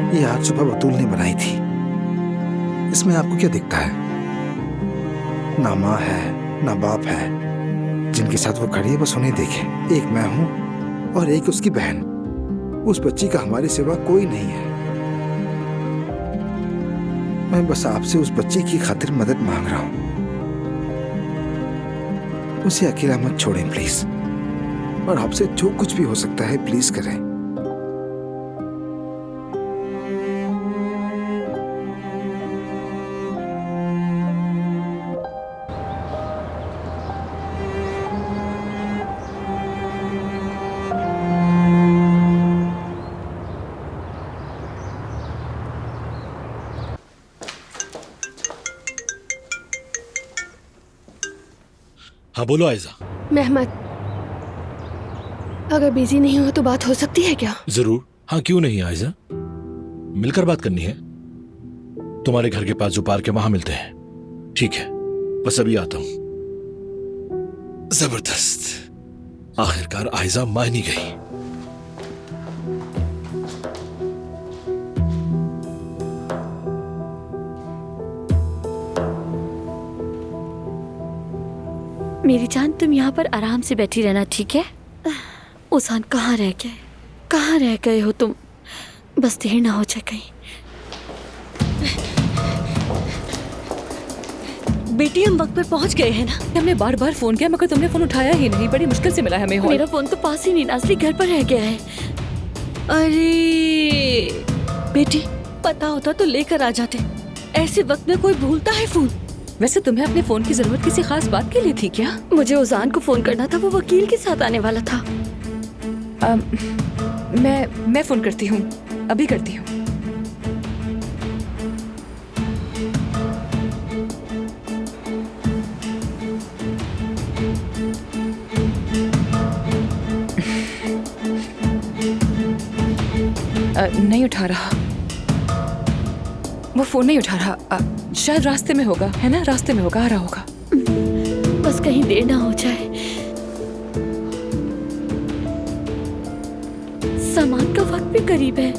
ये आज सुबह बतूल ने बनाई थी। इसमें आपको क्या दिखता है? ना माँ है ना बाप है। जिनके साथ वो खड़ी है बस उन्हें देखे। एक मैं हूं और एक उसकी बहन। उस बच्ची का हमारी सिवा कोई नहीं है। मैं बस आपसे उस बच्ची की खातिर मदद मांग रहा हूं। उसे अकेला मत छोड़ें प्लीज। और आपसे जो कुछ भी हो सकता है प्लीज करें। हाँ बोलो आयजा। मेहमद, अगर बिजी नहीं हो तो बात हो सकती है क्या? जरूर, हाँ क्यों नहीं आयजा, मिलकर बात करनी है। तुम्हारे घर के पास जो पार्क है वहां मिलते हैं। ठीक है, बस अभी आता हूं। जबरदस्त, आखिरकार आयजा मान ही गई। मेरी जान, तुम यहाँ पर आराम से बैठी रहना, ठीक है? उसान, कहाँ रह गए हो तुम? बस देर ना हो जाए कहीं। बेटी, हम वक्त पर पहुंच गए हैं ना? हमने बार बार फोन किया मगर तुमने फोन उठाया ही नहीं। बड़ी मुश्किल से मिला हमें। मेरा फोन तो पास ही नहीं, नाज़ली घर पर रह गया है। अरे बेटी, पता होता तो लेकर आ जाते। ऐसे वक्त में कोई भूलता है फोन? वैसे तुम्हें अपने फोन की जरूरत किसी खास बात के लिए थी क्या? मुझे उजान को फोन करना था, वो वकील के साथ आने वाला था। मैं फोन करती हूँ, अभी करती हूँ। नहीं उठा रहा, वो फोन नहीं उठा रहा। शायद रास्ते में होगा, है ना? रास्ते में होगा, आ रहा होगा। बस कहीं देर ना हो जाए। सामान का वक्त भी करीब है।